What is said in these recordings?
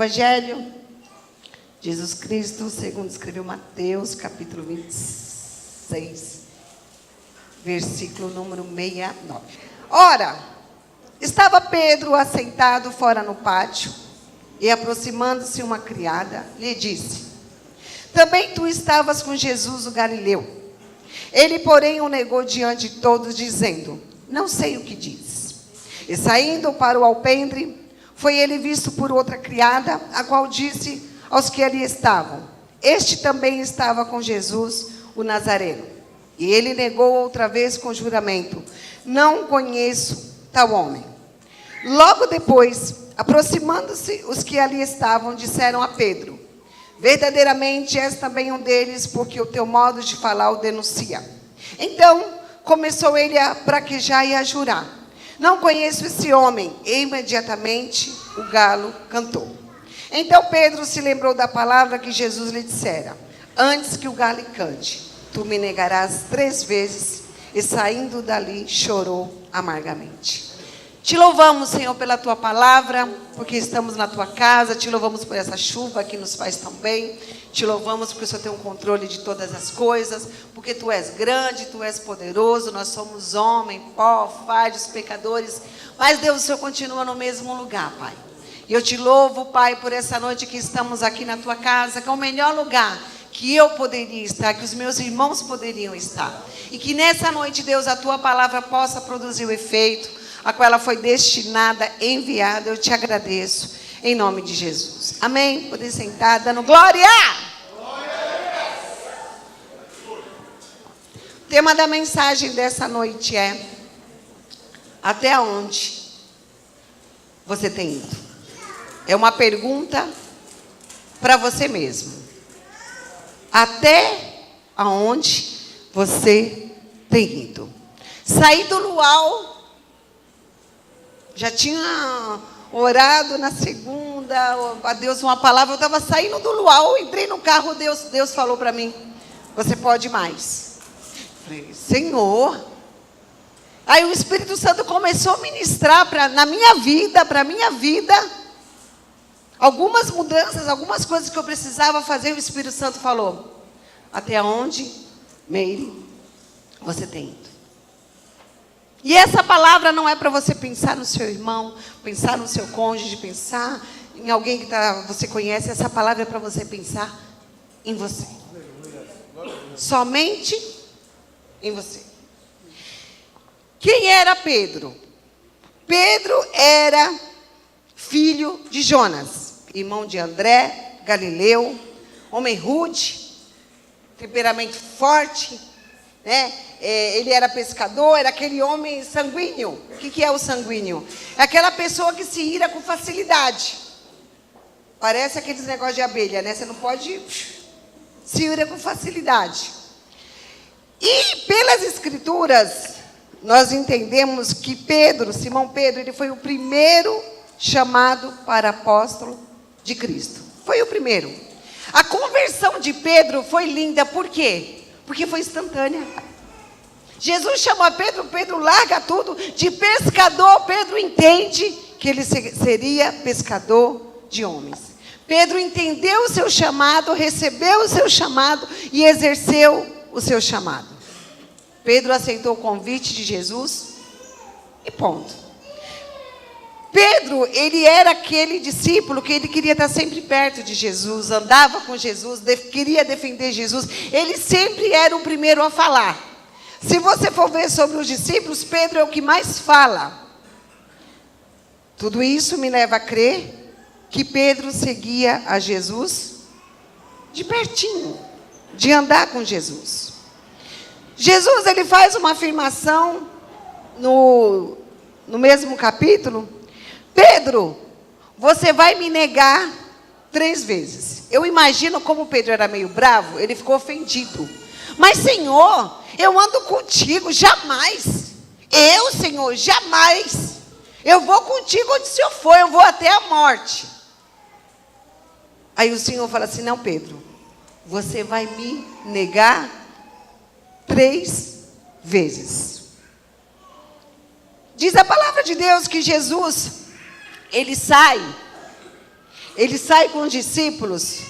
Evangelho de Jesus Cristo, segundo escreveu Mateus, capítulo 26, versículo número 69. Ora, estava Pedro assentado fora no pátio, e aproximando-se uma criada, lhe disse: também tu estavas com Jesus o Galileu. Ele, porém, o negou diante de todos, dizendo: não sei o que diz. E saindo para o alpendre, foi ele visto por outra criada, a qual disse aos que ali estavam: este também estava com Jesus o Nazareno. E ele negou outra vez com juramento: não conheço tal homem. Logo depois, aproximando-se os que ali estavam, disseram a Pedro: verdadeiramente és também um deles, porque o teu modo de falar o denuncia. Então começou ele a praquejar e a jurar: não conheço esse homem. E imediatamente o galo cantou. Então Pedro se lembrou da palavra que Jesus lhe dissera: antes que o galo cante, tu me negarás 3 vezes. E saindo dali, chorou amargamente. Te louvamos, Senhor, pela tua palavra, porque estamos na tua casa. Te louvamos por essa chuva que nos faz tão bem. Te louvamos porque o Senhor tem um controle de todas as coisas, porque tu és grande, tu és poderoso. Nós somos homem, pó, falhos, pecadores, mas Deus, o Senhor continua no mesmo lugar, Pai. E eu te louvo, Pai, por essa noite que estamos aqui na tua casa, que é o melhor lugar que eu poderia estar, que os meus irmãos poderiam estar. E que nessa noite, Deus, a tua palavra possa produzir o efeito a qual ela foi destinada, enviada. Eu te agradeço, em nome de Jesus. Amém? Poder sentar, dando glória. O tema da mensagem dessa noite é: até onde você tem ido? É uma pergunta para você mesmo. Até aonde você tem ido? Saí do luau. Já tinha orado na segunda, a Deus uma palavra. Eu estava saindo do luau, entrei no carro, Deus falou para mim: você pode mais. Falei: Senhor. Aí o Espírito Santo começou a ministrar na minha vida, para a minha vida, algumas mudanças, algumas coisas que eu precisava fazer. O Espírito Santo falou: até onde, Meire, você tem ido? E essa palavra não é para você pensar no seu irmão, pensar no seu cônjuge, pensar em alguém que você conhece. Essa palavra é para você pensar em você. Somente em você. Quem era Pedro? Pedro era filho de Jonas, irmão de André, Galileu, homem rude, temperamento forte, né? Ele era pescador, era aquele homem sanguíneo. O que é o sanguíneo? É aquela pessoa que se ira com facilidade. Parece aqueles negócios de abelha, né? Você não pode... Se ira com facilidade. E pelas escrituras, nós entendemos que Simão Pedro, ele foi o primeiro chamado para apóstolo de Cristo. Foi o primeiro. A conversão de Pedro foi linda. Por quê? Porque foi instantânea. Jesus chama Pedro, Pedro larga tudo. De pescador, Pedro entende que ele seria pescador de homens. Pedro entendeu o seu chamado, recebeu o seu chamado e exerceu o seu chamado. Pedro aceitou o convite de Jesus e ponto. Pedro, ele era aquele discípulo que ele queria estar sempre perto de Jesus, andava com Jesus, queria defender Jesus. Ele sempre era o primeiro a falar. Se você for ver sobre os discípulos, Pedro é o que mais fala. Tudo isso me leva a crer que Pedro seguia a Jesus de pertinho, de andar com Jesus. Jesus, ele faz uma afirmação no mesmo capítulo: Pedro, você vai me negar 3 vezes. Eu imagino como Pedro era meio bravo, ele ficou ofendido. Mas, Senhor, eu ando contigo, jamais. Eu, Senhor, jamais. Eu vou contigo onde o Senhor for, eu vou até a morte. Aí o Senhor fala assim: não, Pedro, você vai me negar 3 vezes. Diz a palavra de Deus que Jesus, ele sai ele sai com os discípulos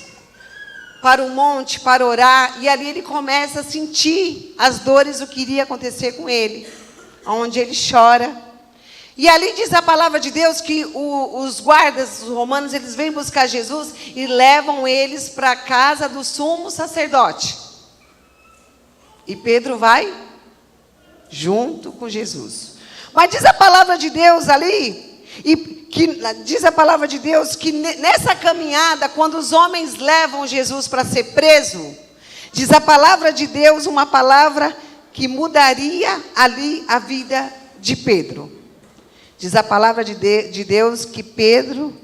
para o monte, para orar, e ali ele começa a sentir as dores, o que iria acontecer com ele, onde ele chora. E ali diz a palavra de Deus que os guardas os romanos, eles vêm buscar Jesus e levam eles para a casa do sumo sacerdote. E Pedro vai junto com Jesus. Mas diz a palavra de Deus ali, diz a palavra de Deus que nessa caminhada, quando os homens levam Jesus para ser preso, diz a palavra de Deus, uma palavra que mudaria ali a vida de Pedro. Diz a palavra de Deus que Pedro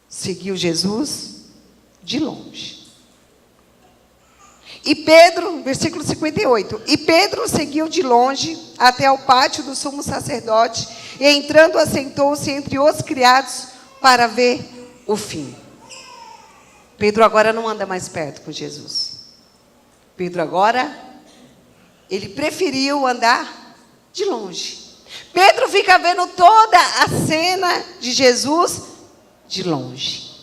seguiu Jesus de longe. E Pedro, versículo 58, e Pedro seguiu de longe até ao pátio do sumo sacerdote, e entrando assentou-se entre os criados para ver o fim. Pedro agora não anda mais perto com Jesus. Pedro agora, ele preferiu andar de longe. Pedro fica vendo toda a cena de Jesus de longe.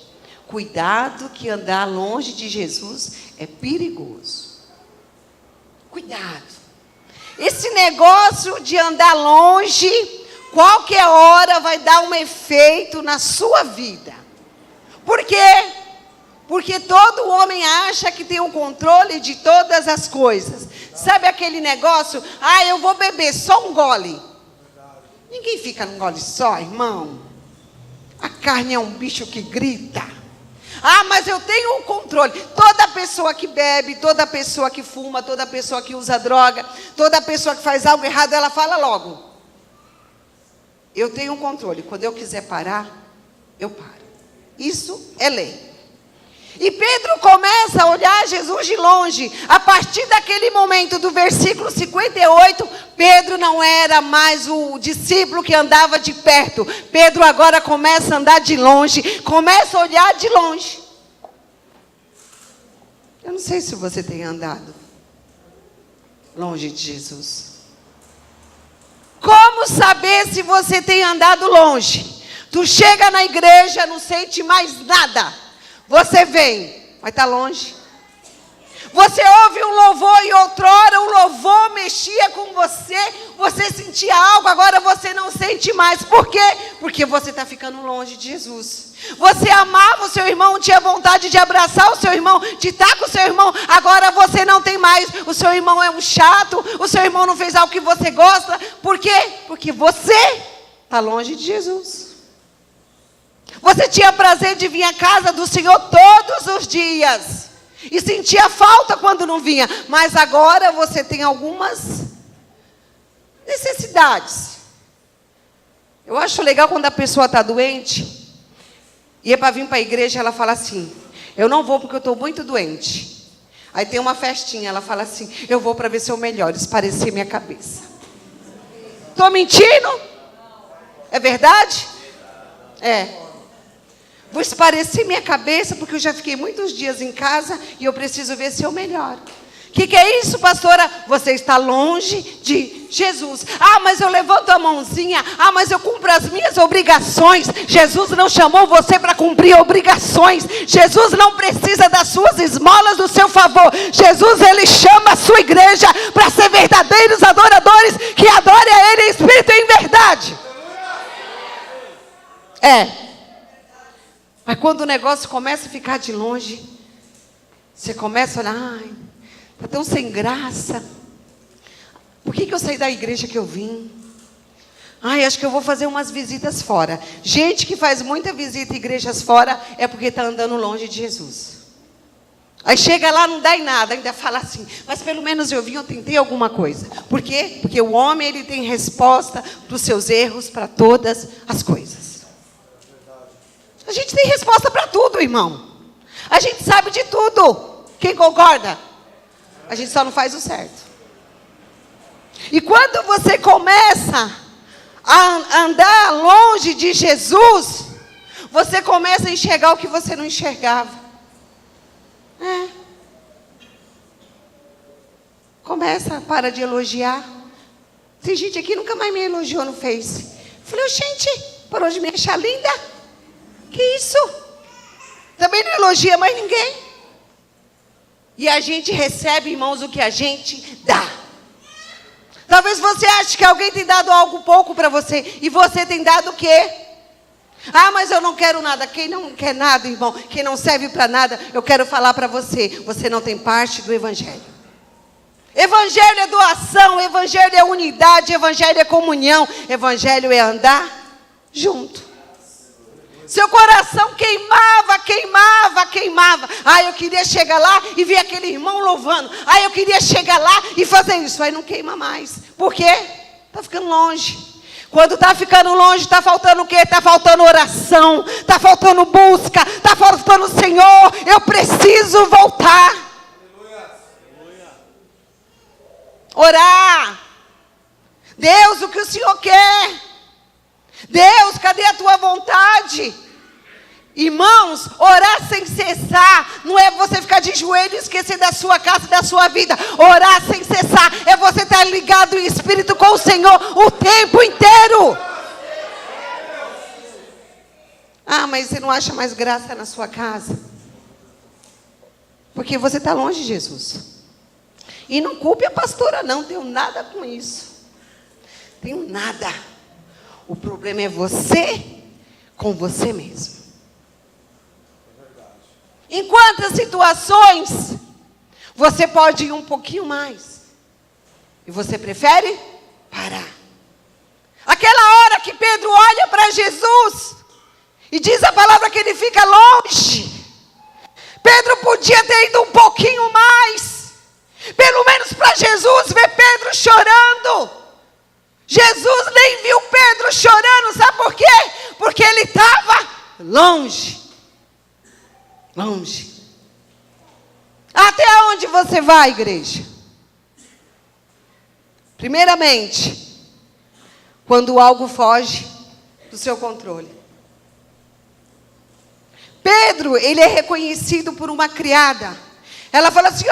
Cuidado que andar longe de Jesus é perigoso. Cuidado. Esse negócio de andar longe, qualquer hora vai dar um efeito na sua vida. Por quê? Porque todo homem acha que tem o controle de todas as coisas. Sabe aquele negócio? Eu vou beber só um gole. Ninguém fica num gole só, irmão. A carne é um bicho que grita. Mas eu tenho um controle. Toda pessoa que bebe, toda pessoa que fuma, toda pessoa que usa droga, toda pessoa que faz algo errado, ela fala logo: eu tenho um controle. Quando eu quiser parar, eu paro. Isso é lei. E Pedro começa a olhar Jesus de longe. A partir daquele momento, do versículo 58, Pedro não era mais o discípulo que andava de perto. Pedro agora começa a andar de longe, começa a olhar de longe. Eu não sei se você tem andado longe de Jesus. Como saber se você tem andado longe? Tu chega na igreja, não sente mais nada. Você vem, mas está longe. Você ouve um louvor e outrora o louvor mexia com você. Você sentia algo, agora você não sente mais. Por quê? Porque você está ficando longe de Jesus. Você amava o seu irmão, tinha vontade de abraçar o seu irmão, de estar com o seu irmão. Agora você não tem mais. O seu irmão é um chato. O seu irmão não fez algo que você gosta. Por quê? Porque você está longe de Jesus. Você tinha prazer de vir à casa do Senhor todos os dias. E sentia falta quando não vinha. Mas agora você tem algumas necessidades. Eu acho legal quando a pessoa está doente. E é para vir para a igreja, ela fala assim: eu não vou porque eu estou muito doente. Aí tem uma festinha, ela fala assim: eu vou para ver se eu melhoro, esparecer minha cabeça. Estou mentindo? É verdade? É. Vou esparecer minha cabeça, porque eu já fiquei muitos dias em casa e eu preciso ver se eu melhoro. O que é isso, pastora? Você está longe de Jesus. Mas eu levanto a mãozinha. Mas eu cumpro as minhas obrigações. Jesus não chamou você para cumprir obrigações. Jesus não precisa das suas esmolas do seu favor. Jesus, ele chama a sua igreja para ser verdadeiros adoradores que adorem a ele em espírito e em verdade. Mas quando o negócio começa a ficar de longe, você começa a olhar: está tão sem graça. Por que eu saí da igreja que eu vim? Acho que eu vou fazer umas visitas fora. Gente que faz muita visita em igrejas fora é porque está andando longe de Jesus. Aí chega lá, não dá em nada, ainda fala assim: mas pelo menos eu vim, eu tentei alguma coisa. Por quê? Porque o homem, ele tem resposta para os seus erros, para todas as coisas. A gente tem resposta para tudo, irmão. A gente sabe de tudo. Quem concorda? A gente só não faz o certo. E quando você começa a andar longe de Jesus, você começa a enxergar o que você não enxergava. Começa, para de elogiar. Tem gente aqui que nunca mais me elogiou no Face. Falei: gente, parou de me achar linda? Que isso? Também não elogia mais ninguém. E a gente recebe, irmãos, o que a gente dá. Talvez você ache que alguém tem dado algo pouco para você. E você tem dado o quê? Ah, mas eu não quero nada. Quem não quer nada, irmão, quem não serve para nada, eu quero falar para você. Você não tem parte do Evangelho. Evangelho é doação, Evangelho é unidade, Evangelho é comunhão, Evangelho é andar junto. Seu coração queimava. Ah, eu queria chegar lá e ver aquele irmão louvando. Ah, eu queria chegar lá e fazer isso. Aí não queima mais. Por quê? Está ficando longe. Quando está ficando longe, está faltando o quê? Está faltando oração, está faltando busca, está faltando Senhor, eu preciso voltar. Orar. Deus, o que o Senhor quer? Deus, cadê a tua vontade? Irmãos, orar sem cessar não é você ficar de joelho e esquecer da sua casa, da sua vida. Orar sem cessar é você estar ligado em espírito com o Senhor o tempo inteiro. Ah, mas você não acha mais graça na sua casa? Porque você está longe de Jesus. E não culpe a pastora, não tenho nada com isso. Tenho nada. O problema é você com você mesmo. Em quantas situações você pode ir um pouquinho mais e você prefere parar? Aquela hora que Pedro olha para Jesus e diz a palavra que ele fica longe. Pedro podia ter ido um pouquinho mais. Pelo menos para Jesus ver Pedro chorando. Jesus nem viu Pedro chorando, sabe por quê? Porque ele estava longe. Longe. Até onde você vai, igreja? Primeiramente, quando algo foge do seu controle. Pedro, ele é reconhecido por uma criada. Ela fala assim,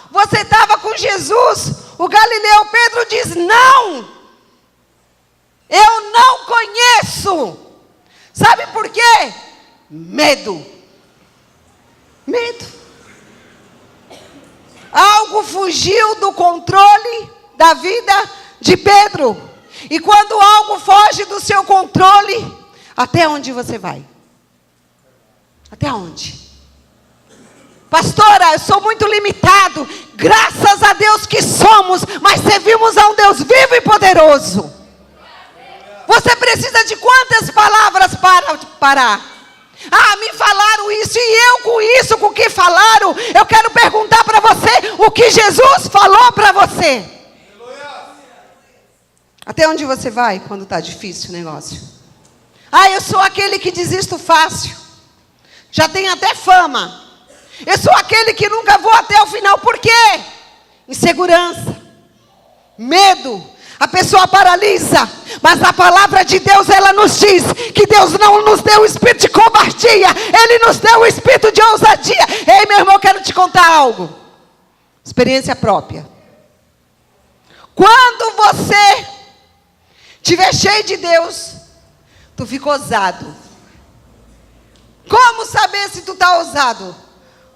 você estava com Jesus, o Galileu. Pedro diz, não, eu não conheço. Sabe por quê? Medo. Algo fugiu do controle da vida de Pedro. E quando algo foge do seu controle, até onde você vai? Até onde? Pastora, eu sou muito limitado. Graças a Deus que somos, mas servimos a um Deus vivo e poderoso. Você precisa de quantas palavras para parar? Ah, me falaram isso, e eu com isso, com o que falaram, eu quero perguntar para você o que Jesus falou para você. Até onde você vai quando está difícil o negócio? Ah, eu sou aquele que desisto fácil. Já tenho até fama. Eu sou aquele que nunca vou até o final. Por quê? Insegurança, medo. A pessoa paralisa. Mas a palavra de Deus, ela nos diz que Deus não nos deu o espírito de covardia. Ele nos deu o espírito de ousadia. Ei, meu irmão, eu quero te contar algo. Experiência própria. Quando você estiver cheio de Deus, tu fica ousado. Como saber se tu está ousado?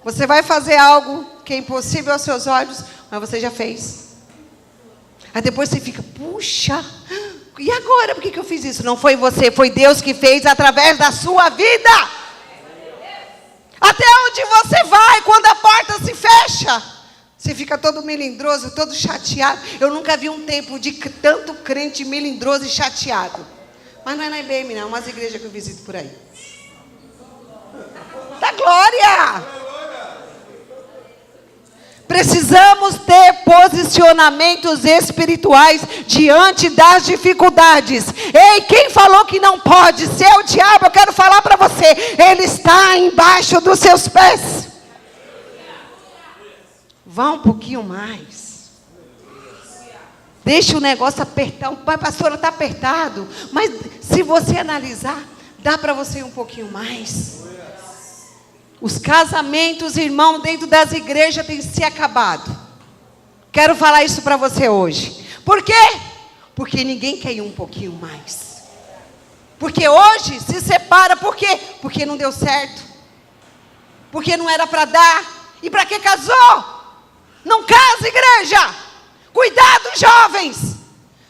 Você vai fazer algo que é impossível aos seus olhos, mas você já fez. Aí depois você fica, puxa, e agora por que eu fiz isso? Não foi você, foi Deus que fez através da sua vida. Até onde você vai quando a porta se fecha? Você fica todo melindroso, todo chateado. Eu nunca vi um tempo de tanto crente melindroso e chateado. Mas não é na IBM não, umas igrejas que eu visito por aí. Da glória! Precisamos ter posicionamentos espirituais diante das dificuldades. Ei, quem falou que não pode? Se é o diabo, eu quero falar para você. Ele está embaixo dos seus pés. Vá um pouquinho mais. Deixa o negócio apertar. Pai, pastora, está apertado. Mas se você analisar, dá para você ir um pouquinho mais. Os casamentos, irmão, dentro das igrejas têm se acabado. Quero falar isso para você hoje. Por quê? Porque ninguém quer ir um pouquinho mais. Porque hoje se separa, por quê? Porque não deu certo. porque não era para dar. E para que casou? Não casa, igreja. Cuidado, jovens.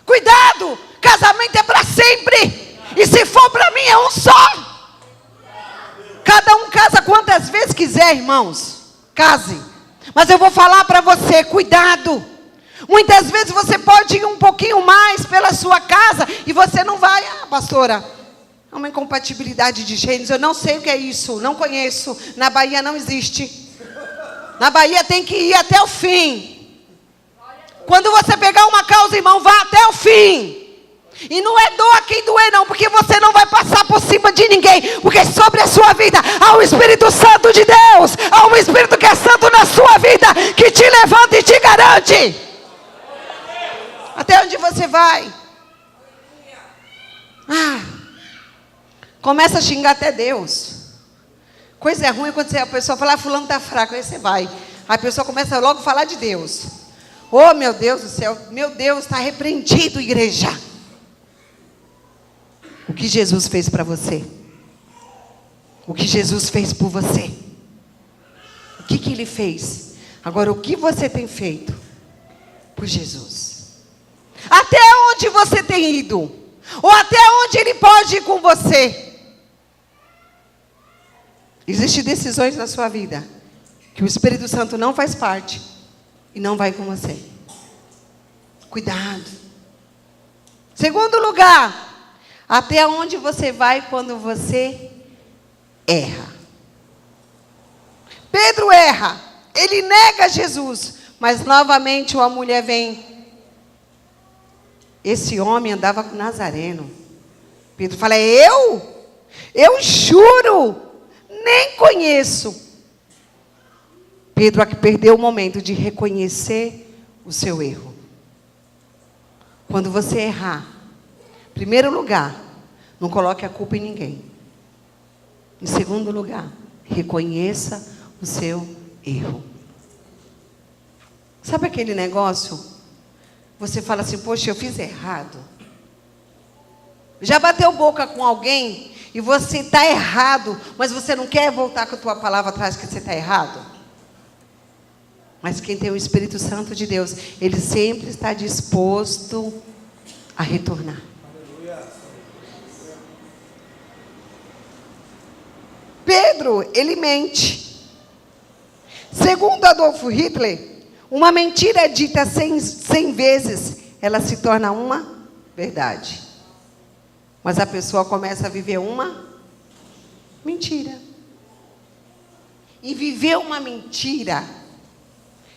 Cuidado. Casamento é para sempre. E se for para mim, é um só. Cada um casa quantas vezes quiser, irmãos. Case. Mas eu vou falar para você, cuidado. Muitas vezes você pode ir um pouquinho mais pela sua casa e você não vai. Ah, pastora, é uma incompatibilidade de gêneros. Eu não sei o que é isso, não conheço. Na Bahia não existe. Na Bahia tem que ir até o fim. Quando você pegar uma causa, irmão, vá até o fim. E não é doa quem doer não, porque você não vai passar por cima de ninguém, porque sobre a sua vida há o Espírito Santo de Deus, há um Espírito que é santo na sua vida, que te levanta e te garante. Até onde você vai? Começa a xingar até Deus. Coisa ruim quando a pessoa fala, fulano está fraco, aí você vai. Aí a pessoa começa logo a falar de Deus. Oh, meu Deus do céu, meu Deus, está repreendido, igreja. O que Jesus fez para você? O que Jesus fez por você? O que Ele fez? Agora, o que você tem feito por Jesus? Até onde você tem ido? Ou até onde Ele pode ir com você? Existem decisões na sua vida que o Espírito Santo não faz parte e não vai com você. Cuidado. Segundo lugar, até onde você vai quando você erra? Pedro erra, ele nega Jesus, mas novamente uma mulher vem. Esse homem andava com Nazareno. Pedro fala, eu juro, nem conheço. Pedro aqui perdeu o momento de reconhecer o seu erro. Quando você errar, em primeiro lugar, não coloque a culpa em ninguém. Em segundo lugar, reconheça o seu erro. Sabe aquele negócio? Você fala assim, poxa, eu fiz errado. Já bateu boca com alguém e você está errado, mas você não quer voltar com a tua palavra atrás que você está errado? Mas quem tem o Espírito Santo de Deus, ele sempre está disposto a retornar. Pedro, ele mente. Segundo Adolf Hitler, uma mentira dita 100 vezes, ela se torna uma verdade. Mas a pessoa começa a viver uma mentira. E viver uma mentira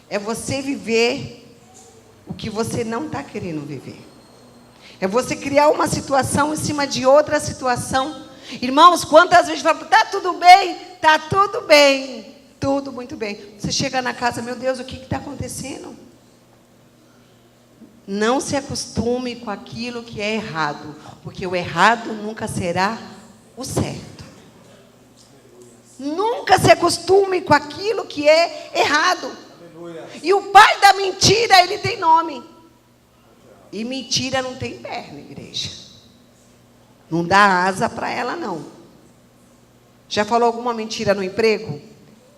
é você viver o que você não está querendo viver. É você criar uma situação em cima de outra situação. Irmãos, quantas vezes falam, está tudo bem? Está tudo bem. Tudo muito bem. Você chega na casa, meu Deus, o que está acontecendo? Não se acostume com aquilo que é errado, porque o errado nunca será o certo. Nunca se acostume com aquilo que é errado. E o pai da mentira, ele tem nome. E mentira não tem perna, igreja. Não dá asa para ela, não. Já falou alguma mentira no emprego?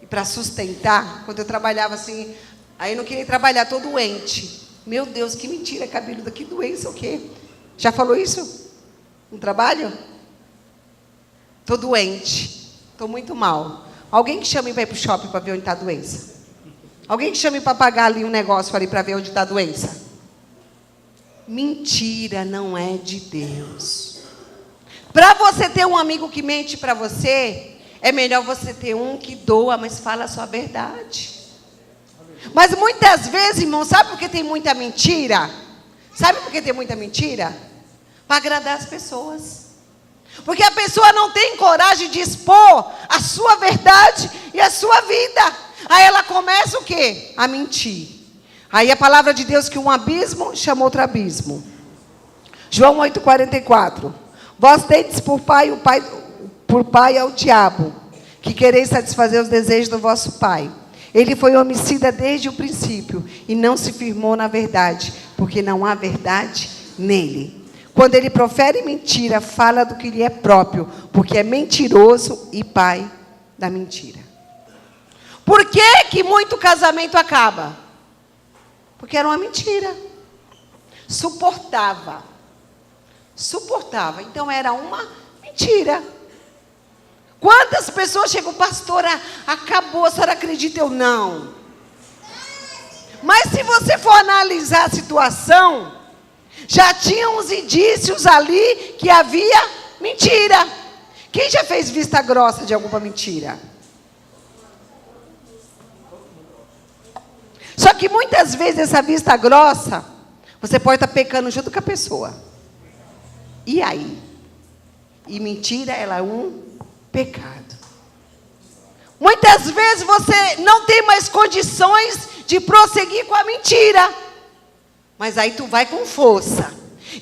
E para sustentar, quando eu trabalhava assim, aí eu não queria trabalhar, estou doente. Meu Deus, que mentira, cabeluda, que doença, o quê? Já falou isso? No trabalho? Estou doente, estou muito mal. Alguém que chame para ir para o shopping para ver onde está a doença? Alguém que chame para pagar ali um negócio ali para ver onde está a doença? Mentira não é de Deus. Para você ter um amigo que mente para você, é melhor você ter um que doa, mas fala a sua verdade. Mas muitas vezes, irmão, sabe por que tem muita mentira? Sabe por que tem muita mentira? Para agradar as pessoas. Porque a pessoa não tem coragem de expor a sua verdade e a sua vida. Aí ela começa o quê? A mentir. Aí a palavra de Deus que um abismo chama outro abismo. João 8,44. Vós tendes por pai ao diabo, que quereis satisfazer os desejos do vosso pai. Ele foi homicida desde o princípio e não se firmou na verdade, porque não há verdade nele. Quando ele profere mentira, fala do que lhe é próprio, porque é mentiroso e pai da mentira. Por que que muito casamento acaba? Porque era uma mentira. Suportava. Então era uma mentira. Quantas pessoas chegam, pastora, acabou, a senhora acredita? Eu não. Mas se você for analisar a situação, já tinham os indícios ali que havia mentira. Quem já fez vista grossa de alguma mentira? Só que muitas vezes essa vista grossa, você pode estar pecando junto com a pessoa. E aí? E mentira, ela é um pecado. Muitas vezes você não tem mais condições de prosseguir com a mentira. Mas aí tu vai com força.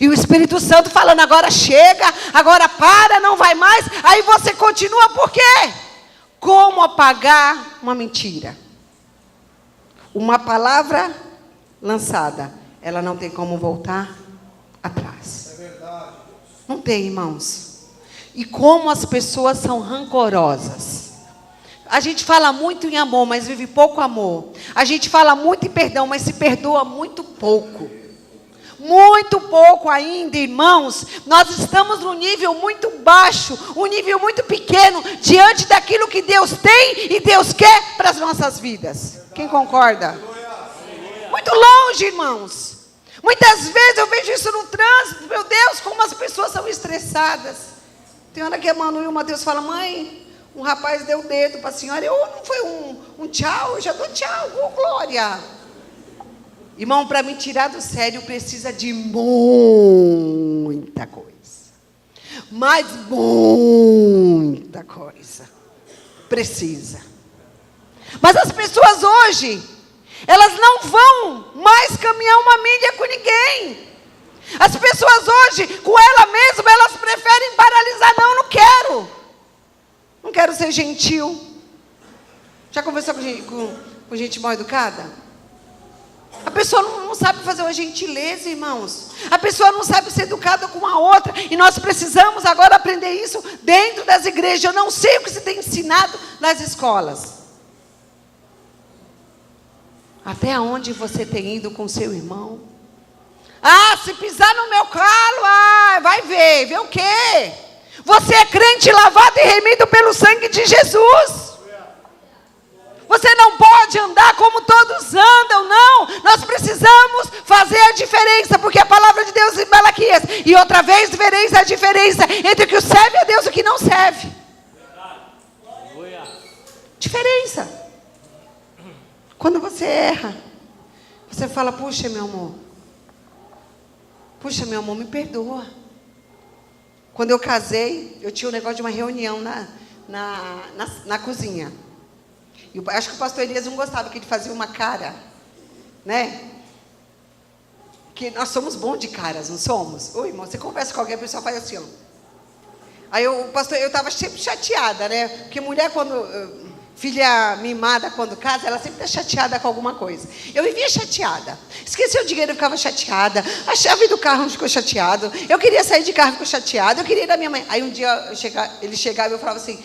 E o Espírito Santo falando, agora chega, agora para, não vai mais. Aí você continua, por quê? Como apagar uma mentira? Uma palavra lançada, ela não tem como voltar atrás. É verdade. Não tem, irmãos. E como as pessoas são rancorosas. A gente fala muito em amor, mas vive pouco amor. A gente fala muito em perdão, mas se perdoa muito pouco. Muito pouco ainda, irmãos. Nós estamos num nível muito baixo, um nível muito pequeno, diante daquilo que Deus tem e Deus quer para as nossas vidas. Quem concorda? Muito longe, irmãos. Muitas vezes eu vejo isso no trânsito. Meu Deus, como as pessoas são estressadas. Tem hora que a Manu e o Mateus falam, mãe, um rapaz deu o dedo para a senhora. Não foi um tchau, eu já dou tchau, glória. Irmão, para me tirar do sério precisa de muita coisa. Mas muita coisa. Precisa. Mas as pessoas hoje, elas não vão mais caminhar uma milha com ninguém. As pessoas hoje, com ela mesma, elas preferem paralisar. Não quero. Não quero ser gentil. Já conversou com gente mal educada? A pessoa não sabe fazer uma gentileza, irmãos. A pessoa não sabe ser educada com a outra. E nós precisamos agora aprender isso dentro das igrejas. Eu não sei o que se tem ensinado nas escolas. Até onde você tem ido com seu irmão? Se pisar no meu calo, vai ver. Ver o quê? Você é crente lavado e remido pelo sangue de Jesus. Você não pode andar como todos andam, não. Nós precisamos fazer a diferença, porque a palavra de Deus em Malaquias, e outra vez vereis a diferença entre o que serve a Deus e o que não serve. Diferença. Quando você erra, você fala, puxa meu amor, me perdoa. Quando eu casei, eu tinha um negócio de uma reunião na cozinha. Eu acho que o pastor Elias não gostava, que ele fazia uma cara, né? Que nós somos bons de caras, não somos? Oi, irmão, você conversa com alguém, a pessoa faz assim, ó. Aí o pastor, eu estava sempre chateada, né? Porque mulher, filha mimada, quando casa, ela sempre está chateada com alguma coisa. Eu vivia chateada. Esqueci o dinheiro, eu ficava chateada. A chave do carro ficou chateado. Eu queria sair de carro, ficou chateada. Eu queria ir da minha mãe. Aí um dia ele chegava e eu falava assim,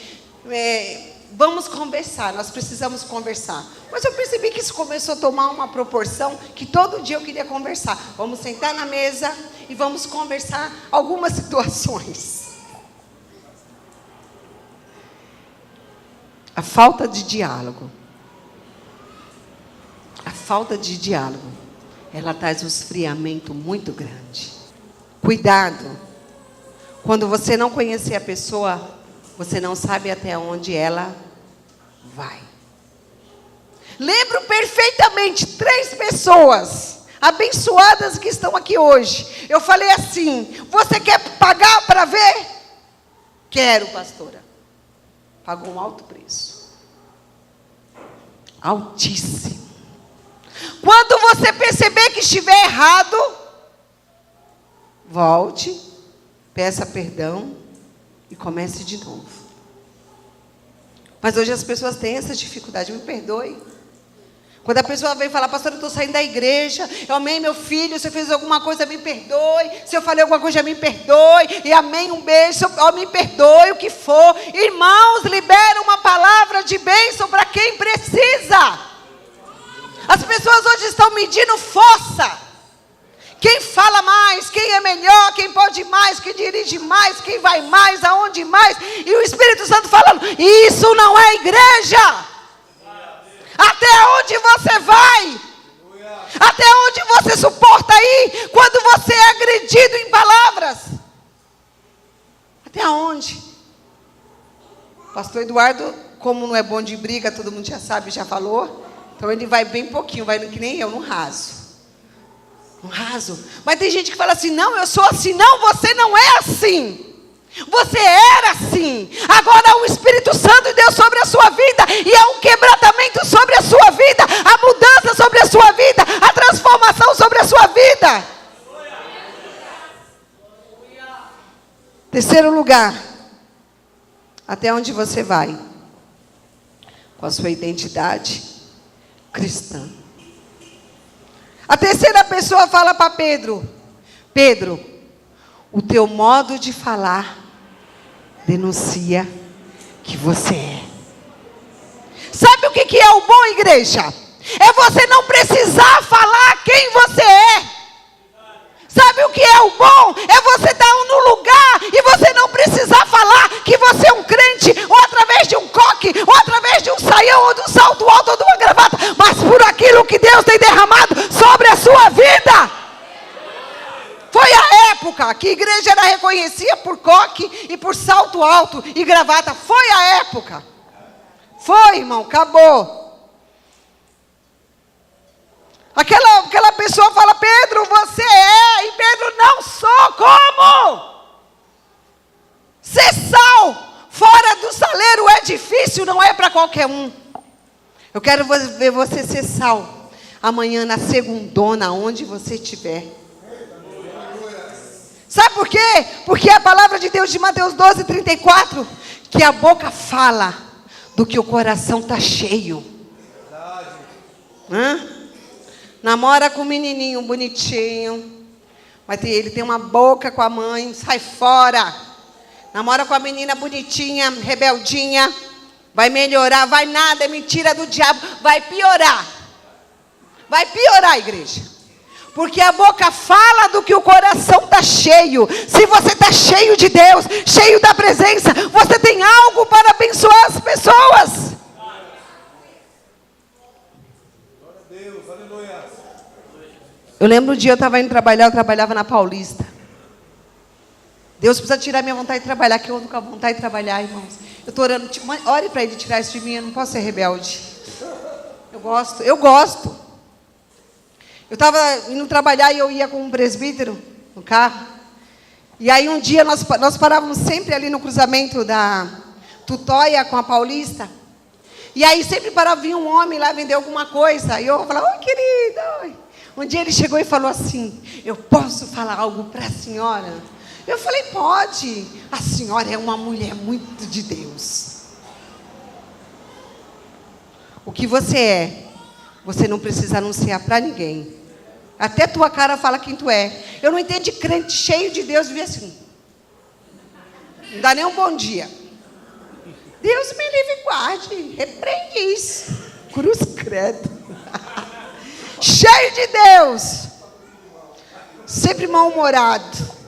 vamos conversar, nós precisamos conversar. Mas eu percebi que isso começou a tomar uma proporção que todo dia eu queria conversar. Vamos sentar na mesa e vamos conversar algumas situações. A falta de diálogo. Ela traz um esfriamento muito grande. Cuidado. Quando você não conhecer a pessoa, você não sabe até onde ela vai. Lembro perfeitamente 3 pessoas abençoadas que estão aqui hoje. Eu falei assim, você quer pagar para ver? Quero, pastora. Pagou um alto preço. Altíssimo. Quando você perceber que estiver errado, volte, peça perdão e comece de novo. Mas hoje as pessoas têm essa dificuldade, me perdoe. Quando a pessoa vem falar, pastor, eu estou saindo da igreja, eu amei meu filho, se eu fiz alguma coisa, me perdoe, se eu falei alguma coisa, me perdoe, e amém, um beijo, me perdoe, o que for. Irmãos, libera uma palavra de bênção para quem precisa. As pessoas hoje estão medindo força. Quem fala mais, quem é melhor, quem pode mais, quem dirige mais, quem vai mais, aonde mais. E o Espírito Santo falando, isso não é igreja. Até onde você vai? Até onde você suporta ir quando você é agredido em palavras? Até onde? Pastor Eduardo, como não é bom de briga, todo mundo já sabe, já falou. Então ele vai bem pouquinho, vai que nem eu, no raso. No raso. Mas tem gente que fala assim, não, eu sou assim. Não, você não é assim. Você era assim. Agora o Espírito Santo de Deus sobre a sua vida. E é um quebrantamento sobre a sua vida. A mudança sobre a sua vida. A transformação sobre a sua vida. Terceiro lugar. Até onde você vai? Com a sua identidade cristã. A terceira pessoa fala para Pedro. Pedro, o teu modo de falar denuncia que você é. Sabe o que é o bom, igreja? É você não precisar falar quem você é. Sabe o que é o bom? É você estar no lugar e você não precisar falar que você é um crente, ou através de um coque, ou através de um saião, ou de um salto alto, ou de uma gravata, mas por aquilo que Deus tem derramado sobre a sua vida. Foi a época que a igreja era reconhecida por coque e por salto alto e gravata. Foi a época. Foi, irmão, acabou. Aquela pessoa fala, Pedro, você é. E Pedro, não sou. Como? Ser sal fora do saleiro é difícil, não é para qualquer um. Eu quero ver você ser sal amanhã na segundona, onde você estiver. Sabe por quê? Porque a palavra de Deus de Mateus 12:34, que a boca fala do que o coração está cheio. Namora com um menininho bonitinho, mas ele tem uma boca com a mãe, sai fora. Namora com a menina bonitinha, rebeldinha, vai melhorar, vai nada, é mentira do diabo, vai piorar. Vai piorar, igreja. Porque a boca fala do que o coração está cheio. Se você está cheio de Deus, cheio da presença, você tem algo para abençoar as pessoas. Eu lembro um dia eu estava indo trabalhar, eu trabalhava na Paulista. Deus precisa tirar minha vontade de trabalhar, que eu ando com a vontade de trabalhar, irmãos. Eu estou orando, ore para Ele tirar isso de mim, eu não posso ser rebelde. Eu gosto. Eu estava indo trabalhar e eu ia com um presbítero no carro. E aí um dia nós parávamos sempre ali no cruzamento da Tutóia com a Paulista. E aí sempre parava, vinha um homem lá vender alguma coisa. E eu falava, oi querido, oi. Um dia ele chegou e falou assim, eu posso falar algo para a senhora? Eu falei, pode. A senhora é uma mulher muito de Deus. O que você é, você não precisa anunciar para ninguém. Até tua cara fala quem tu é. Eu não entendo de crente cheio de Deus viver assim. Não dá nem um bom dia. Deus me livre e guarde. Repreende isso. Cruz credo. Cheio de Deus. Sempre mal-humorado.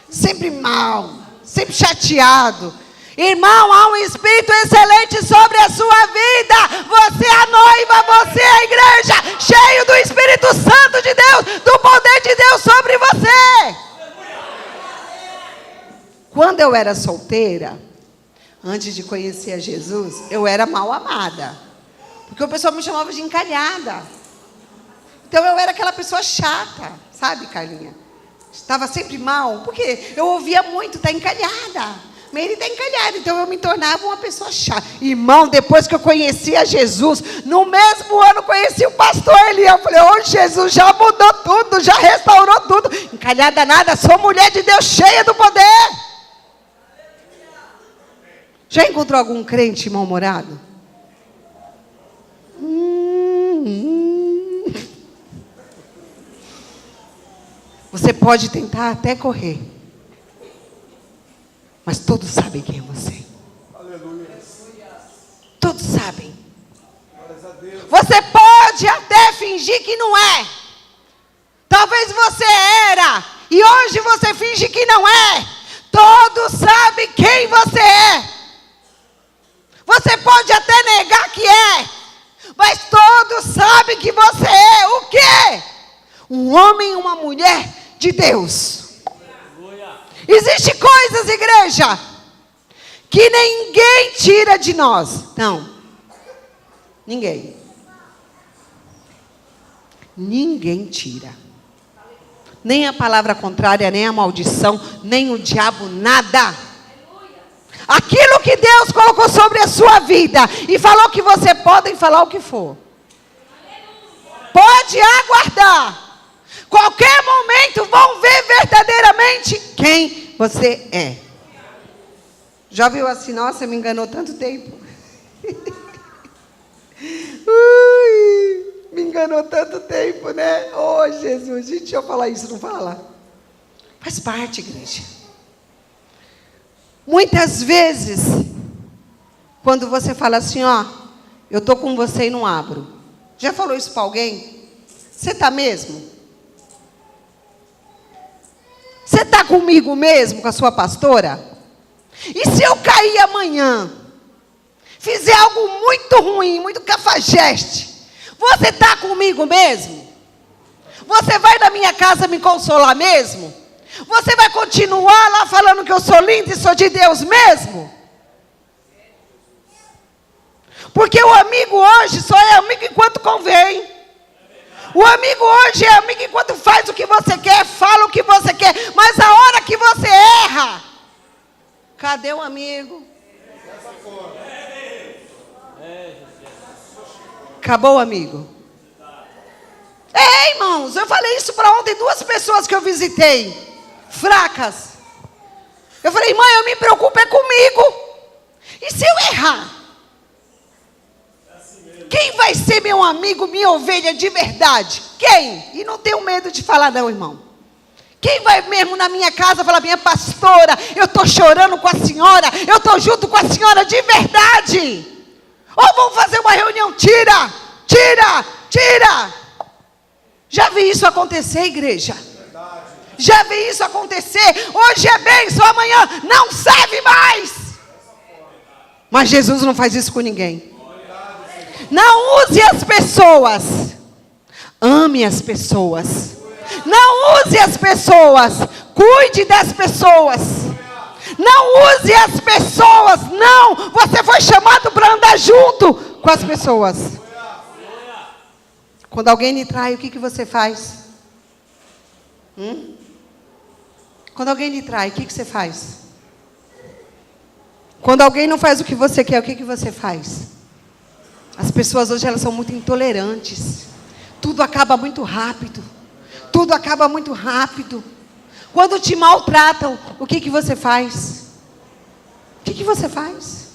Sempre mal. Sempre chateado. Irmão, há um Espírito excelente sobre a sua vida. Você é a noiva, você é a igreja. Cheio do Espírito Santo de Deus, do poder de Deus sobre você. Quando eu era solteira, antes de conhecer a Jesus, eu era mal amada. Porque o pessoal me chamava de encalhada. Então eu era aquela pessoa chata, sabe, Carlinha? Estava sempre mal, porque eu ouvia muito, está encalhada. Ele está encalhado, então eu me tornava uma pessoa chata. Irmão, depois que eu conheci a Jesus, no mesmo ano conheci o pastor Eliel. Eu falei, ô Jesus, já mudou tudo, já restaurou tudo. Encalhada nada, sou mulher de Deus cheia do poder. Já encontrou algum crente mal-humorado? Você pode tentar até correr, mas todos sabem quem é você. Aleluia. Todos sabem. Glórias a Deus. Você pode até fingir que não é. Talvez você era, e hoje você finge que não é. Todos sabem quem você é. Você pode até negar que é, mas todos sabem que você é o quê? Um homem e uma mulher de Deus. Existem coisas, igreja, que ninguém tira de nós. Não. Ninguém. Ninguém tira. Nem a palavra contrária, nem a maldição, nem o diabo, nada. Aquilo que Deus colocou sobre a sua vida e falou que você pode falar o que for. Pode aguardar. Qualquer momento vão ver verdadeiramente quem você é. Já viu assim, nossa, me enganou tanto tempo. Me enganou tanto tempo, né? Oh, Jesus, gente, deixa eu falar isso, não fala? Faz parte, igreja. Muitas vezes, quando você fala assim, ó, eu estou com você e não abro. Já falou isso para alguém? Você está mesmo? Você está comigo mesmo, com a sua pastora? E se eu cair amanhã, fizer algo muito ruim, muito cafajeste, você está comigo mesmo? Você vai na minha casa me consolar mesmo? Você vai continuar lá falando que eu sou linda e sou de Deus mesmo? Porque o amigo hoje só é amigo enquanto convém. O amigo hoje é amigo enquanto faz o que você quer, fala o que você quer. Mas a hora que você erra, cadê o amigo? Acabou o amigo. Irmãos, eu falei isso para ontem, 2 pessoas que eu visitei. Fracas. Eu falei, mãe, eu me preocupo é comigo. E se eu errar? Quem vai ser meu amigo, minha ovelha de verdade? Quem? E não tenho medo de falar não, irmão. Quem vai mesmo na minha casa falar, minha pastora, eu estou chorando com a senhora, eu estou junto com a senhora de verdade? Ou vamos fazer uma reunião, tira. Já vi isso acontecer, igreja. Já vi isso acontecer. Hoje é bênção, amanhã não serve mais. Mas Jesus não faz isso com ninguém. Não use as pessoas. Ame as pessoas. Não use as pessoas. Cuide das pessoas. Não use as pessoas. Não. Você foi chamado para andar junto com as pessoas. Quando alguém lhe trai, o que você faz? Quando alguém lhe trai, o que você faz? Quando alguém não faz o que você quer, o que você faz? As pessoas hoje, elas são muito intolerantes. Tudo acaba muito rápido. Tudo acaba muito rápido. Quando te maltratam, o que você faz? O que você faz?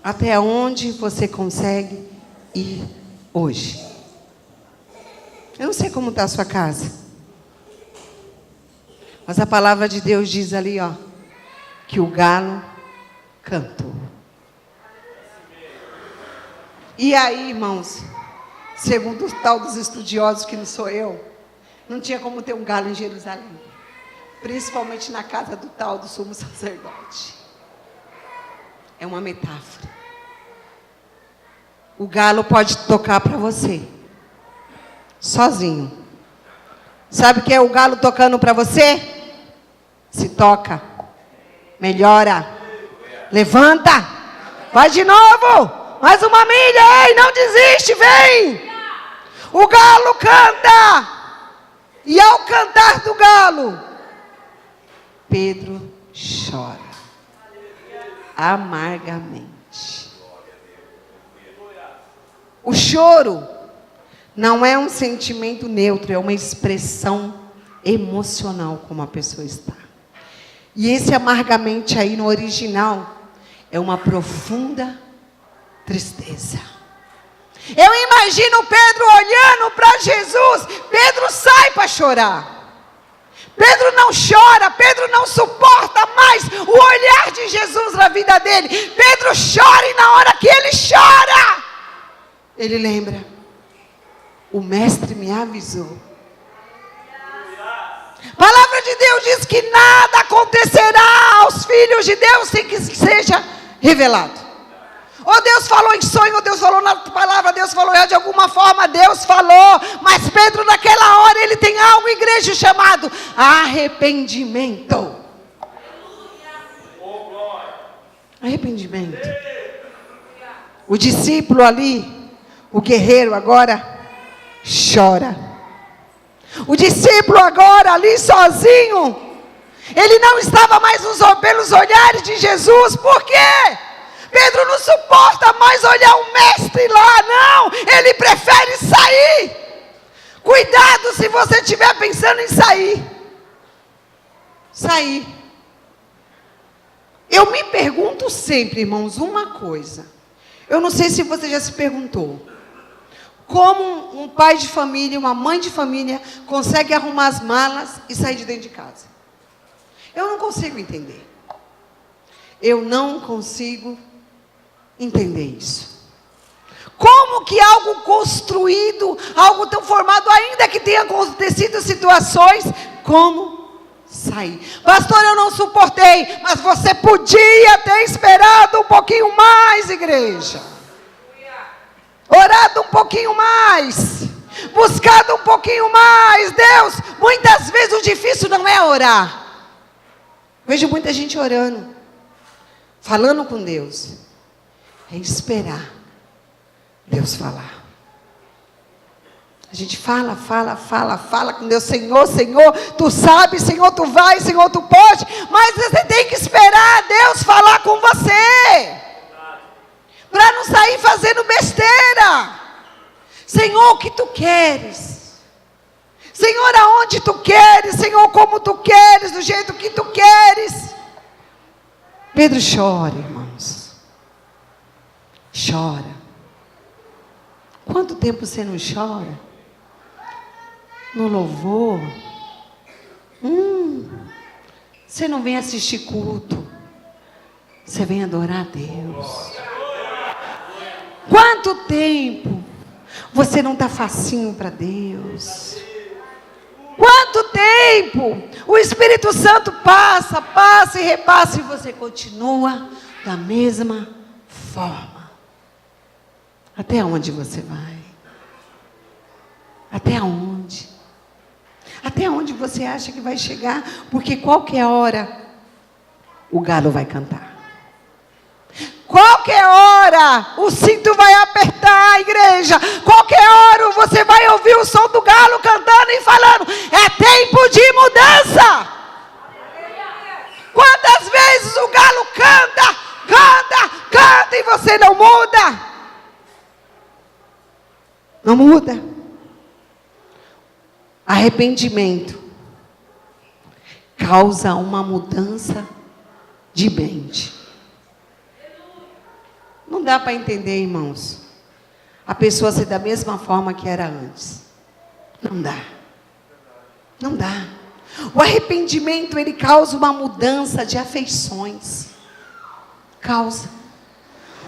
Até onde você consegue ir hoje? Eu não sei como está a sua casa. Mas a palavra de Deus diz ali, ó, que o galo cantou. E aí, irmãos, segundo o tal dos estudiosos, que não sou eu, não tinha como ter um galo em Jerusalém. Principalmente na casa do tal do sumo sacerdote. É uma metáfora. O galo pode tocar para você, sozinho. Sabe o que é o galo tocando para você? Se toca, melhora, levanta, vai de novo. Mais uma milha, ei, não desiste, vem. O galo canta. E ao cantar do galo, Pedro chora amargamente. O choro não é um sentimento neutro, é uma expressão emocional como a pessoa está. E esse amargamente aí no original é uma profunda tristeza. Eu imagino Pedro olhando para Jesus. Pedro sai para chorar. Pedro não chora, Pedro não suporta mais o olhar de Jesus na vida dele. Pedro chora e na hora que ele chora, ele lembra: o mestre me avisou. A palavra de Deus diz que nada acontecerá aos filhos de Deus sem que seja revelado. Ou Deus falou em sonho, ou Deus falou na palavra, Deus falou de alguma forma, Deus falou. Mas Pedro naquela hora, ele tem algo, igreja, chamado arrependimento. Arrependimento. O discípulo ali, o guerreiro agora, chora. O discípulo agora ali sozinho, ele não estava mais pelos olhares de Jesus. Por quê? Pedro não suporta mais olhar o mestre lá, não. Ele prefere sair. Cuidado se você estiver pensando em sair. Sair. Eu me pergunto sempre, irmãos, uma coisa. Eu não sei se você já se perguntou. Como um pai de família, uma mãe de família consegue arrumar as malas e sair de dentro de casa? Eu não consigo entender. Eu não consigo entender isso. Como que algo construído, algo tão formado, ainda que tenha acontecido situações, como sair? Pastor, eu não suportei, mas você podia ter esperado um pouquinho mais, igreja. Orado um pouquinho mais, buscado um pouquinho mais. Deus, muitas vezes o difícil não é orar. Vejo muita gente orando, falando com Deus. É esperar Deus falar. A gente fala com Deus. Senhor, Senhor, Tu sabes, Senhor, Tu vai, Senhor, Tu pode. Mas você tem que esperar Deus falar com você. Para não sair fazendo besteira. Senhor, o que Tu queres? Senhor, aonde Tu queres? Senhor, como Tu queres? Do jeito que Tu queres. Pedro chora, irmãos. Chora. Quanto tempo você não chora? No louvor? Você não vem assistir culto. Você vem adorar a Deus. Quanto tempo você não está facinho para Deus? Quanto tempo o Espírito Santo passa e repassa e você continua da mesma forma? Até onde você vai? Até onde? Até onde você acha que vai chegar? Porque qualquer hora o galo vai cantar. Qualquer hora o cinto vai apertar, igreja. Qualquer hora você vai ouvir o som do galo cantando e falando: é tempo de mudança. Quantas vezes o galo canta e você não muda? Não muda. Arrependimento causa uma mudança de mente. Não dá para entender, irmãos, a pessoa ser da mesma forma que era antes. Não dá. Não dá. O arrependimento, ele causa uma mudança de afeições. Causa.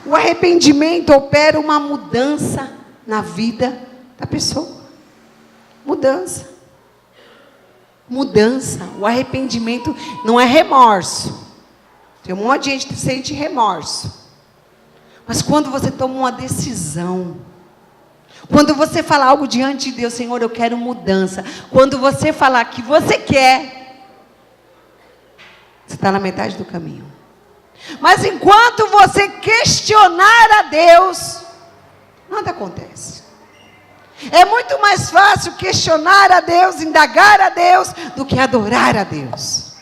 O arrependimento opera uma mudança na vida da pessoa. Mudança. Mudança. O arrependimento não é remorso. Tem um monte de gente que sente remorso. Mas quando você toma uma decisão, quando você fala algo diante de Deus: Senhor, eu quero mudança. Quando você falar que você quer, você está na metade do caminho. Mas enquanto você questionar a Deus, nada acontece. É muito mais fácil questionar a Deus, indagar a Deus, do que adorar a Deus.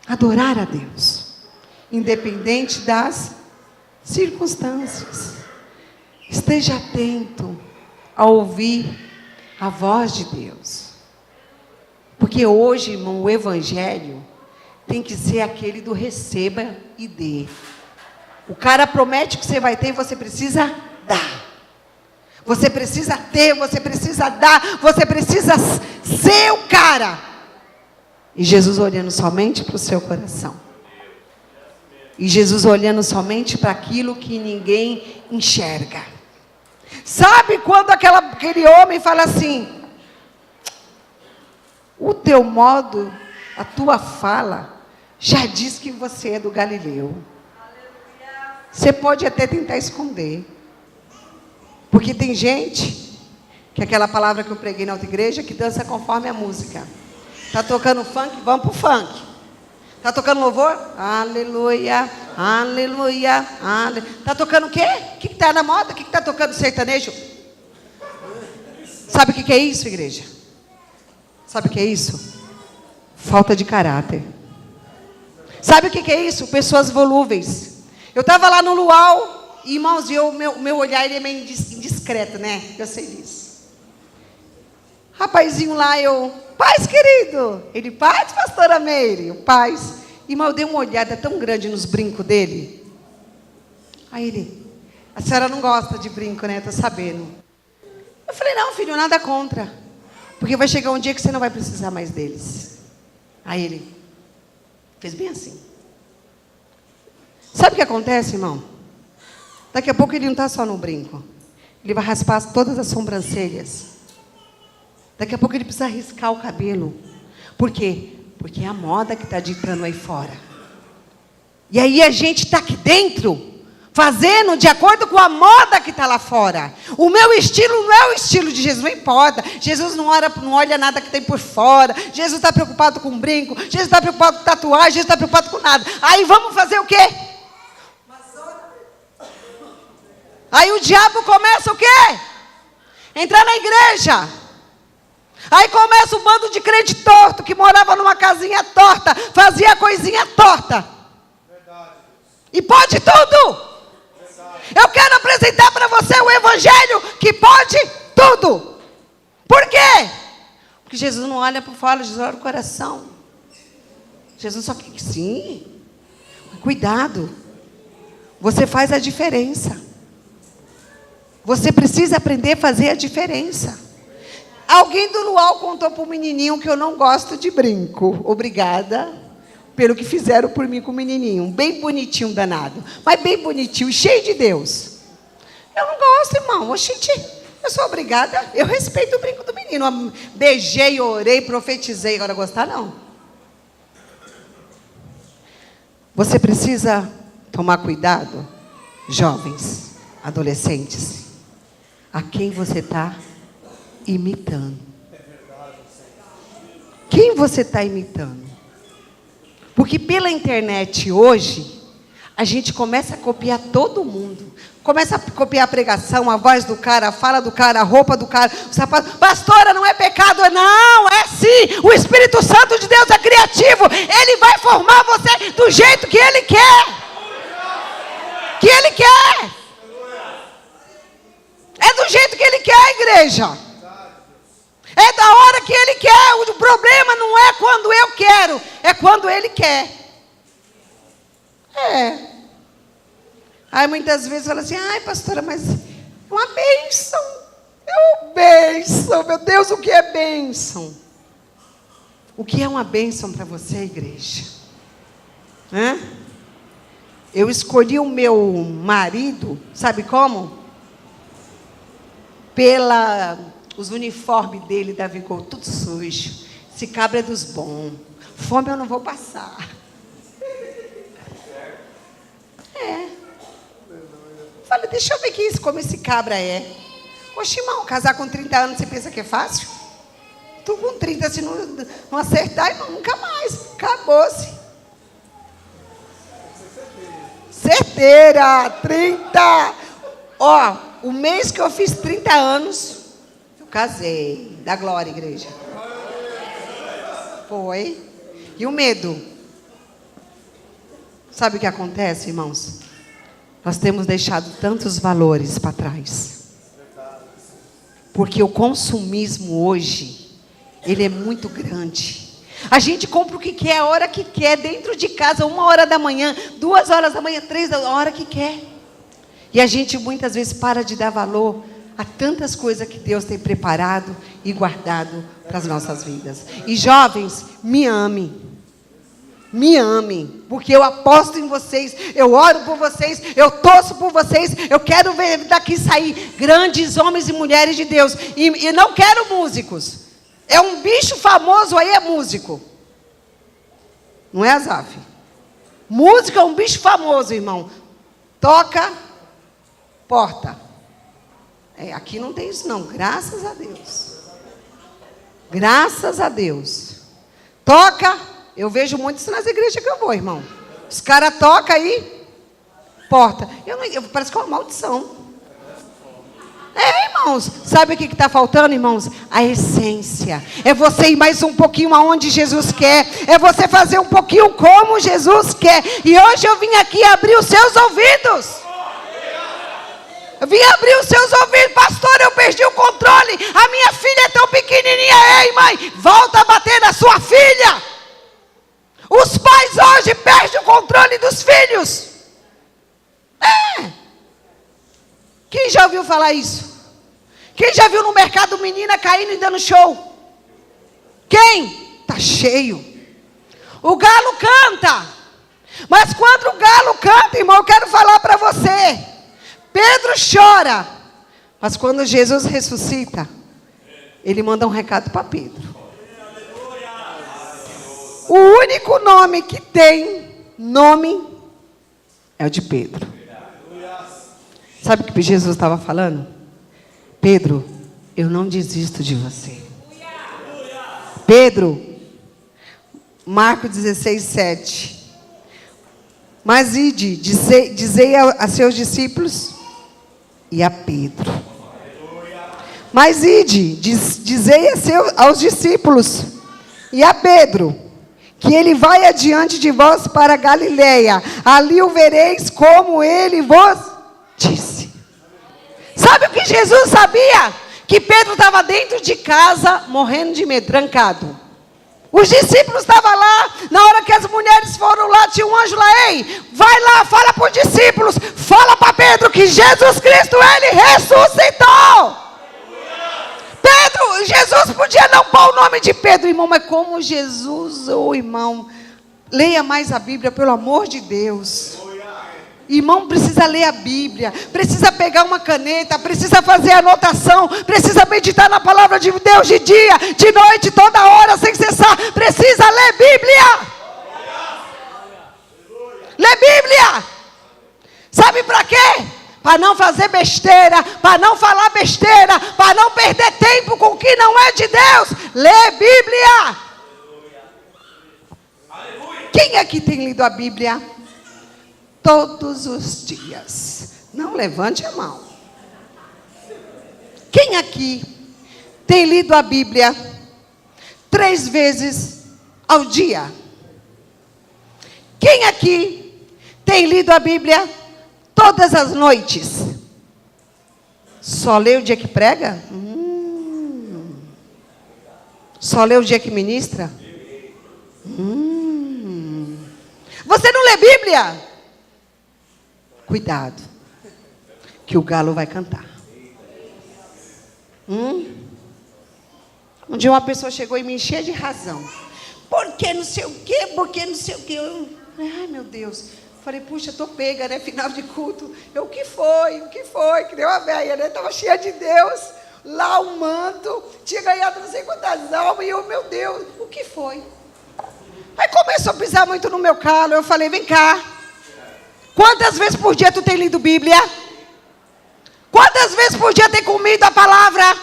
Adorar a Deus, independente das circunstâncias. Esteja atento a ouvir a voz de Deus. Porque hoje, irmão, o evangelho tem que ser aquele do receba e dê. O cara promete que você vai ter e você precisa dar. Você precisa ter, você precisa dar, você precisa ser o cara. E Jesus olhando somente para o seu coração. E Jesus olhando somente para aquilo que ninguém enxerga. Sabe quando aquele homem fala assim: o teu modo, a tua fala, já diz que você é do Galileu. Você pode até tentar esconder. Porque tem gente, que é aquela palavra que eu preguei na outra igreja, que dança conforme a música. Está tocando funk, vamos para o funk. Está tocando louvor? Aleluia, aleluia, aleluia. Está tocando o quê? O que está na moda? O que está tocando sertanejo? Sabe o que é isso, igreja? Sabe o que é isso? Falta de caráter. Sabe o que é isso? Pessoas volúveis. Eu estava lá no luau, irmãos, e o meu olhar ele é meio indiscreto, né? Eu sei disso. Rapazinho lá, paz, querido. Ele, paz, pastora Meire. Paz. Irmão, eu dei uma olhada tão grande nos brincos dele. Aí ele, a senhora não gosta de brinco, né? Tô sabendo. Eu falei, não, filho, nada contra. Porque vai chegar um dia que você não vai precisar mais deles. Aí ele fez bem assim. Sabe o que acontece, irmão? Daqui a pouco ele não está só no brinco. Ele vai raspar todas as sobrancelhas. Daqui a pouco ele precisa riscar o cabelo. Por quê? Porque é a moda que está ditando aí fora. E aí a gente está aqui dentro, fazendo de acordo com a moda que está lá fora. O meu estilo não é o estilo de Jesus, não importa. Jesus não olha nada que tem por fora. Jesus está preocupado com brinco. Jesus está preocupado com tatuagem. Jesus está preocupado com nada. Aí vamos fazer o quê? Aí o diabo começa o quê? Entrar na igreja. Aí começa um bando de crente torto, que morava numa casinha torta, fazia coisinha torta. Verdade. E pode tudo. Verdade. Eu quero apresentar para você o evangelho que pode tudo. Por quê? Porque Jesus não olha para fora, Jesus olha para o coração. Jesus só quer que sim. Cuidado. Você faz a diferença. Você precisa aprender a fazer a diferença. Alguém do luau contou para o menininho que eu não gosto de brinco. Obrigada pelo que fizeram por mim com o menininho. Bem bonitinho, danado. Mas bem bonitinho, cheio de Deus. Eu não gosto, irmão. Oxente, eu sou obrigada. Eu respeito o brinco do menino. Beijei, orei, profetizei. Agora gostar, não. Você precisa tomar cuidado, jovens, adolescentes. A quem você está imitando. Quem você está imitando? Porque pela internet hoje, a gente começa a copiar todo mundo. Começa a copiar a pregação, a voz do cara, a fala do cara, a roupa do cara, o sapato. Pastora, não é pecado. Não, é sim. O Espírito Santo de Deus é criativo. Ele vai formar você do jeito que Ele quer. Que Ele quer. É do jeito que Ele quer, igreja. É da hora que Ele quer. O problema não é quando eu quero, é quando Ele quer. Aí muitas vezes fala assim, ai pastora, mas uma bênção. É uma bênção, meu Deus, o que é bênção? O que é uma bênção para você, igreja? Eu escolhi o meu marido, sabe como? Os uniformes dele, Davi, ficou tudo sujo. Esse cabra é dos bons. Fome eu não vou passar. Falei, deixa eu ver como esse cabra é. Oxe, irmão, casar com 30 anos, você pensa que é fácil? Tu com 30, se não acertar, irmão, nunca mais. Acabou-se. Certeira, 30. Ó, o mês que eu fiz 30 anos, eu casei. Dá glória, igreja. Foi. E o medo? Sabe o que acontece, irmãos? Nós temos deixado tantos valores para trás. Porque o consumismo hoje, ele é muito grande. A gente compra o que quer, a hora que quer, dentro de casa, 1h da manhã, 2h da manhã, 3h, a hora que quer. E a gente muitas vezes para de dar valor Há tantas coisas que Deus tem preparado e guardado para as nossas vidas. E jovens, me amem. Me amem, porque eu aposto em vocês, eu oro por vocês, eu torço por vocês, eu quero ver daqui sair grandes homens e mulheres de Deus, e não quero músicos. É um bicho famoso aí, é músico. Não é, Azaf? Música é um bicho famoso, irmão. Toca, porta. Aqui não tem isso não, graças a Deus. Graças a Deus. Toca. Eu vejo muito isso nas igrejas que eu vou, irmão. Os caras tocam aí, porta. Parece que é uma maldição. Irmãos, sabe o que está faltando, irmãos? A essência. É você ir mais um pouquinho aonde Jesus quer. É você fazer um pouquinho como Jesus quer. E hoje eu vim aqui abrir os seus ouvidos. Eu vim abrir os seus ouvidos. Pastor, eu perdi o controle. A minha filha é tão pequenininha. Ei, mãe, volta a bater na sua filha. Os pais hoje perdem o controle dos filhos. Quem já ouviu falar isso? Quem já viu no mercado menina caindo e dando show? Quem? Tá cheio. O galo canta. Mas quando o galo canta, irmão, eu quero falar para você. Pedro chora. Mas quando Jesus ressuscita, ele manda um recado para Pedro. O único nome que tem nome é o de Pedro. Sabe o que Jesus estava falando? Pedro, eu não desisto de você. Pedro, Marcos 16, 7. Mas ide, dizei a seus discípulos e a Pedro. Mas ide, dizei aos discípulos e a Pedro, que ele vai adiante de vós para Galileia. Ali o vereis como ele vos disse. Sabe o que Jesus sabia? Que Pedro estava dentro de casa, morrendo de medo, trancado. Os discípulos estavam lá, na hora que as mulheres foram lá, tinha um anjo lá. Ei, vai lá, fala para os discípulos, fala para Pedro que Jesus Cristo, ele ressuscitou. Pedro, Jesus podia não pôr o nome de Pedro, irmão, mas como Jesus, irmão, leia mais a Bíblia, pelo amor de Deus. Irmão, precisa ler a Bíblia, precisa pegar uma caneta, precisa fazer anotação, precisa meditar na palavra de Deus de dia, de noite, toda hora, sem cessar. Precisa ler Bíblia. Ler Bíblia. Sabe para quê? Para não fazer besteira, para não falar besteira, para não perder tempo com o que não é de Deus. Lê Bíblia. Quem aqui tem lido a Bíblia? Todos os dias. Não levante a mão. Quem aqui tem lido a Bíblia 3 vezes ao dia? Quem aqui tem lido a Bíblia todas as noites? Só lê o dia que prega? Só lê o dia que ministra? Você não lê Bíblia? Cuidado, que o galo vai cantar. Um dia uma pessoa chegou e me encheu de razão. Porque não sei o quê, porque não sei o quê. Ai, meu Deus. Falei, puxa, tô pega, né? Final de culto. O que foi? Que deu a velha, né? Estava cheia de Deus. Lá o manto. Tinha ganhado não sei quantas almas. E eu, meu Deus, o que foi? Aí começou a pisar muito no meu calo. Eu falei, vem cá. Quantas vezes por dia tu tem lido Bíblia? Quantas vezes por dia tem comido a palavra?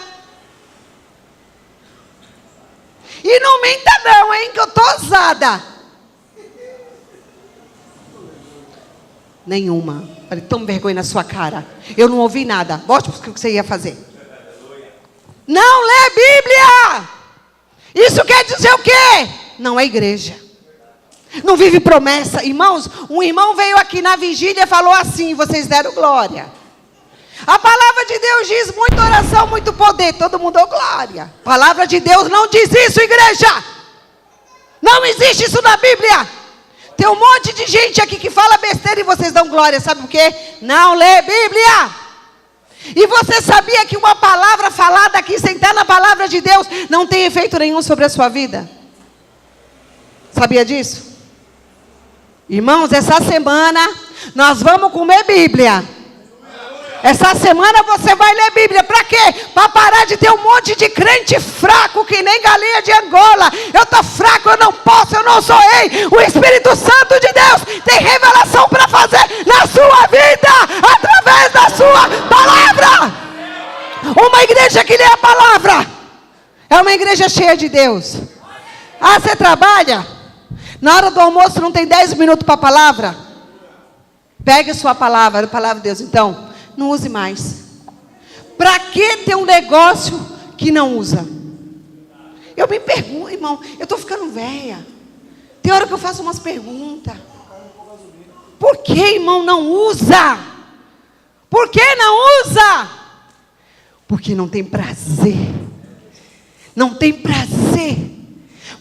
E não minta não, hein, que eu tô ousada. Nenhuma. Falei, toma vergonha na sua cara. Eu não ouvi nada. Volte para o que você ia fazer. Não lê Bíblia. Isso quer dizer o quê? Não é igreja. Não vive promessa. Irmãos, um irmão veio aqui na vigília e falou assim, vocês deram glória. A palavra de Deus diz, muita oração, muito poder. Todo mundo deu glória. A palavra de Deus não diz isso, igreja. Não existe isso na Bíblia. Tem um monte de gente aqui que fala besteira e vocês dão glória. Sabe por quê? Não lê Bíblia. E você sabia que uma palavra falada aqui, sem estar na palavra de Deus, não tem efeito nenhum sobre a sua vida? Sabia disso? Irmãos, essa semana nós vamos comer Bíblia. Essa semana você vai ler Bíblia. Para quê? Para parar de ter um monte de crente fraco, que nem galinha de Angola. Eu estou fraco, eu não posso, eu não sou rei. O Espírito Santo de Deus tem revelação para fazer na sua vida, através da sua palavra. Uma igreja que lê a palavra é uma igreja cheia de Deus. Ah, você trabalha? Na hora do almoço não tem 10 minutos para a palavra? Pegue a sua palavra, a palavra de Deus. Então, não use mais. Para que ter um negócio que não usa? Eu me pergunto, irmão, eu estou ficando velha. Tem hora que eu faço umas perguntas. Por que, irmão, não usa? Por que não usa? Porque não tem prazer. Não tem prazer.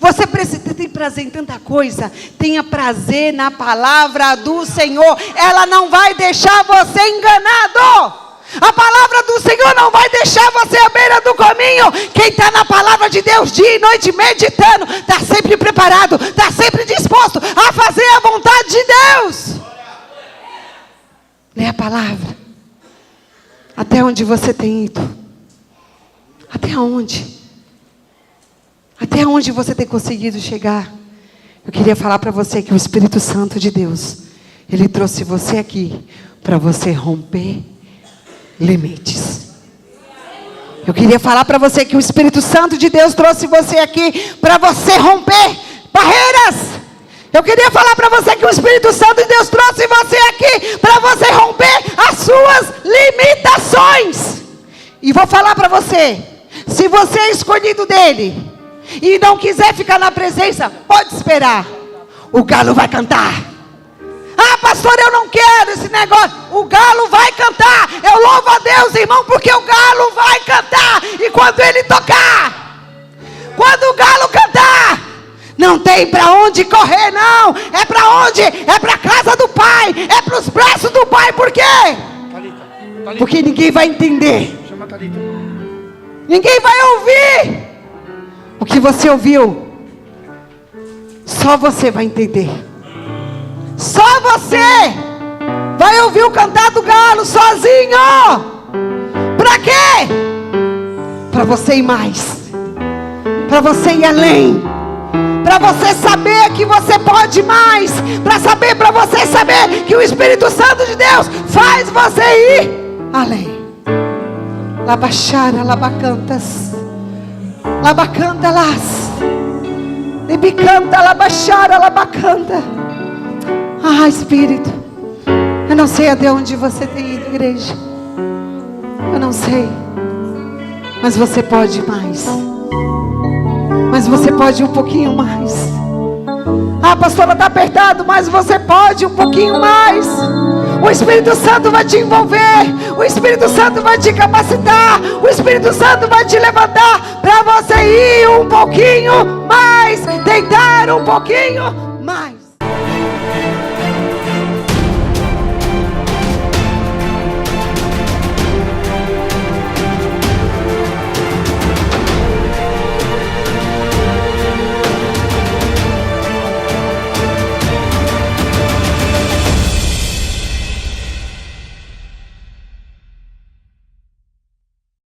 Você precisa ter prazer em tanta coisa. Tenha prazer na palavra do Senhor. Ela não vai deixar você enganado. A palavra do Senhor não vai deixar você à beira do caminho. Quem está na palavra de Deus dia e noite meditando, está sempre preparado, está sempre disposto a fazer a vontade de Deus. Lê a palavra. Até onde você tem ido? Até onde? Até onde você tem conseguido chegar? Eu queria falar para você que o Espírito Santo de Deus, Ele trouxe você aqui para você romper limites. Eu queria falar para você que o Espírito Santo de Deus trouxe você aqui para você romper barreiras. Eu queria falar para você que o Espírito Santo de Deus trouxe você aqui para você romper as suas limitações. E vou falar para você, se você é escolhido dele e não quiser ficar na presença, pode esperar. O galo vai cantar. Ah, pastor, eu não quero esse negócio. O galo vai cantar. Eu louvo a Deus, irmão, porque o galo vai cantar. E quando ele tocar, quando o galo cantar, não tem para onde correr, não. É para onde? É para a casa do Pai. É para os braços do Pai. Por quê? Porque ninguém vai entender. Ninguém vai ouvir o que você ouviu. Só você vai entender. Só você vai ouvir o cantar do galo sozinho. Para quê? Para você ir mais. Para você ir além. Para você saber que você pode mais. Para você saber que o Espírito Santo de Deus faz você ir além. Labachara, labacantas. Labacanta las. Lebicanta, labachara, labacanta. Ah, Espírito, eu não sei até onde você tem ido, igreja. Eu não sei. Mas você pode mais. Mas você pode um pouquinho mais. Ah, pastora, está apertado, mas você pode um pouquinho mais. O Espírito Santo vai te envolver. O Espírito Santo vai te capacitar. O Espírito Santo vai te levantar para você ir um pouquinho mais. Tentar um pouquinho mais.